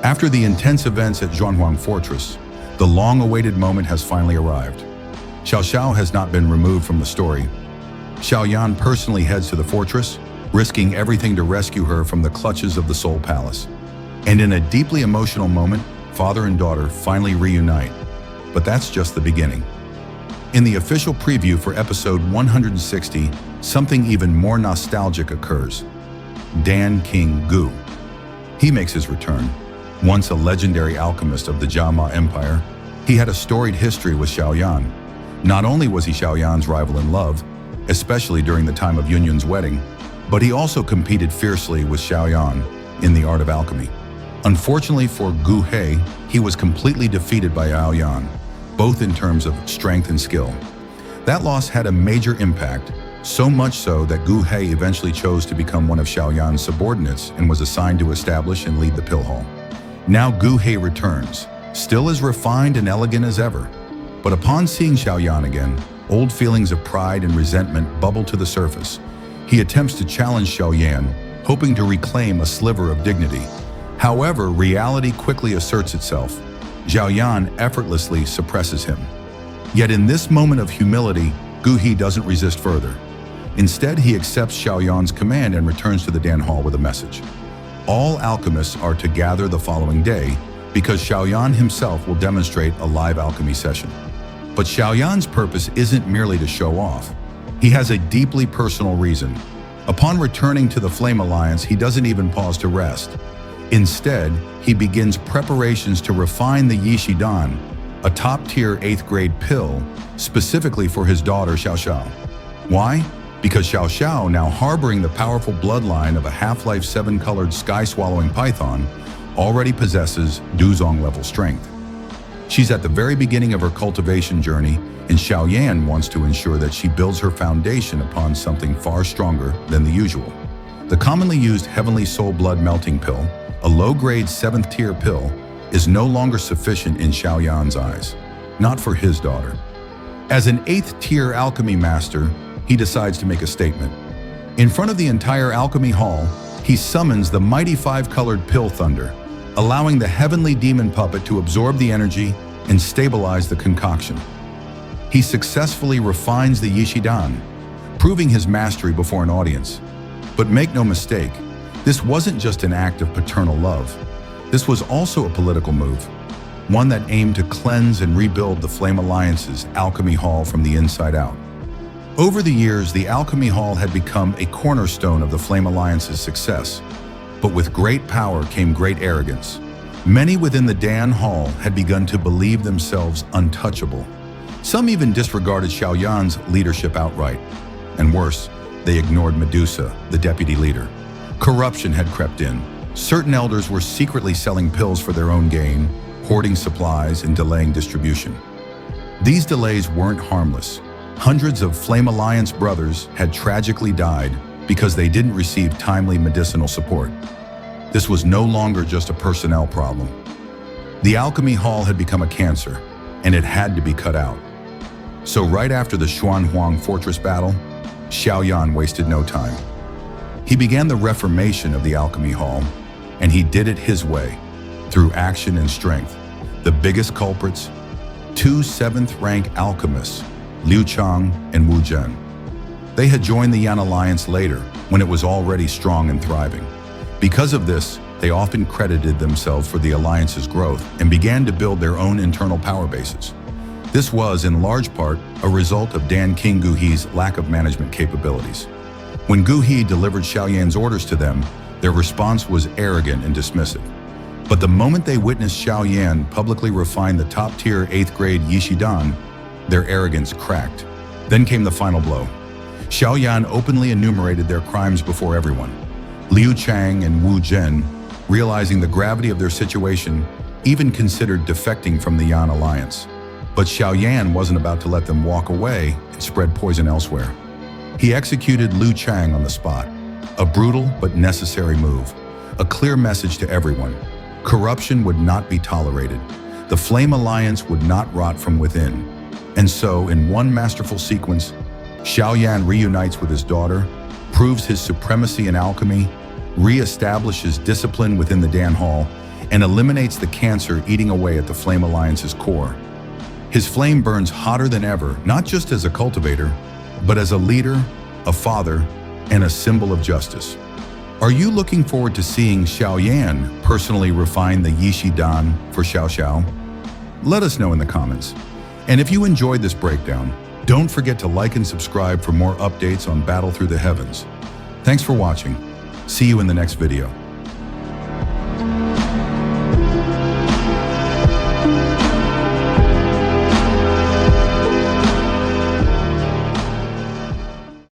After the intense events at Zhenhuang Fortress, the long-awaited moment has finally arrived. Xiao Xiao has not been removed from the story. Xiao Yan personally heads to the fortress, risking everything to rescue her from the clutches of the Soul Palace. And in a deeply emotional moment, father and daughter finally reunite. But that's just the beginning. In the official preview for episode 160, something even more nostalgic occurs. Dan King Gu. He makes his return. Once a legendary alchemist of the Jiama Empire, he had a storied history with Xiao Yan. Not only was he Xiao Yan's rival in love, especially during the time of Yunyun's wedding, but he also competed fiercely with Xiao Yan in the art of alchemy. Unfortunately for Gu He, he was completely defeated by Xiao Yan, both in terms of strength and skill. That loss had a major impact, so much so that Gu He eventually chose to become one of Xiao Yan's subordinates and was assigned to establish and lead the Pill Hall. Now Gu He returns, still as refined and elegant as ever. But upon seeing Xiao Yan again, old feelings of pride and resentment bubble to the surface. He attempts to challenge Xiao Yan, hoping to reclaim a sliver of dignity. However, reality quickly asserts itself. Xiao Yan effortlessly suppresses him. Yet in this moment of humility, Gu He doesn't resist further. Instead, he accepts Xiao Yan's command and returns to the Dan Hall with a message. All alchemists are to gather the following day because Xiao Yan himself will demonstrate a live alchemy session. But Xiao Yan's purpose isn't merely to show off. He has a deeply personal reason. Upon returning to the Flame Alliance, he doesn't even pause to rest. Instead, he begins preparations to refine the Yishi Dan, a top-tier 8th grade pill, specifically for his daughter Xiao Xiao. Why? Because Xiao Xiao, now harboring the powerful bloodline of a half-life 7-colored sky-swallowing python, already possesses Duzong-level strength. She's at the very beginning of her cultivation journey, and Xiao Yan wants to ensure that she builds her foundation upon something far stronger than the usual. The commonly used Heavenly Soul Blood Melting Pill, a low-grade 7th-tier pill, is no longer sufficient in Xiao Yan's eyes, not for his daughter. As an 8th-tier alchemy master, he decides to make a statement. In front of the entire alchemy hall, he summons the mighty 5-colored Pill Thunder, allowing the heavenly demon puppet to absorb the energy and stabilize the concoction. He successfully refines the Yishi Dan, proving his mastery before an audience. But make no mistake, this wasn't just an act of paternal love. This was also a political move, one that aimed to cleanse and rebuild the Flame Alliance's Alchemy Hall from the inside out. Over the years, the Alchemy Hall had become a cornerstone of the Flame Alliance's success. But with great power came great arrogance. Many within the Dan Hall had begun to believe themselves untouchable. Some even disregarded Xiao Yan's leadership outright. And worse, they ignored Medusa, the deputy leader. Corruption had crept in. Certain elders were secretly selling pills for their own gain, hoarding supplies and delaying distribution. These delays weren't harmless. Hundreds of Flame Alliance brothers had tragically died because they didn't receive timely medicinal support. This was no longer just a personnel problem. The Alchemy Hall had become a cancer, and it had to be cut out. So right after the Zhenhuang Fortress battle, Xiao Yan wasted no time. He began the reformation of the Alchemy Hall, and he did it his way, through action and strength. The biggest culprits, 2 7th-rank alchemists, Liu Chang and Zhen. They had joined the Yan Alliance later, when it was already strong and thriving. Because of this, they often credited themselves for the Alliance's growth and began to build their own internal power bases. This was, in large part, a result of Dan King Gu He's lack of management capabilities. When Gu He delivered Xiao Yan's orders to them, their response was arrogant and dismissive. But the moment they witnessed Xiao Yan publicly refine the top-tier 8th grade Yishi Dan, their arrogance cracked. Then came the final blow. Xiao Yan openly enumerated their crimes before everyone. Liu Chang and Zhen, realizing the gravity of their situation, even considered defecting from the Yan Alliance. But Xiao Yan wasn't about to let them walk away and spread poison elsewhere. He executed Liu Chang on the spot, a brutal but necessary move, a clear message to everyone. Corruption would not be tolerated. The Flame Alliance would not rot from within. And so, in one masterful sequence, Xiao Yan reunites with his daughter, proves his supremacy in alchemy, reestablishes discipline within the Dan Hall, and eliminates the cancer eating away at the Flame Alliance's core. His flame burns hotter than ever, not just as a cultivator, but as a leader, a father, and a symbol of justice. Are you looking forward to seeing Xiao Yan personally refine the Yishi Dan for Xiao Xiao? Let us know in the comments. And if you enjoyed this breakdown, don't forget to like and subscribe for more updates on Battle Through the Heavens. Thanks for watching. See you in the next video.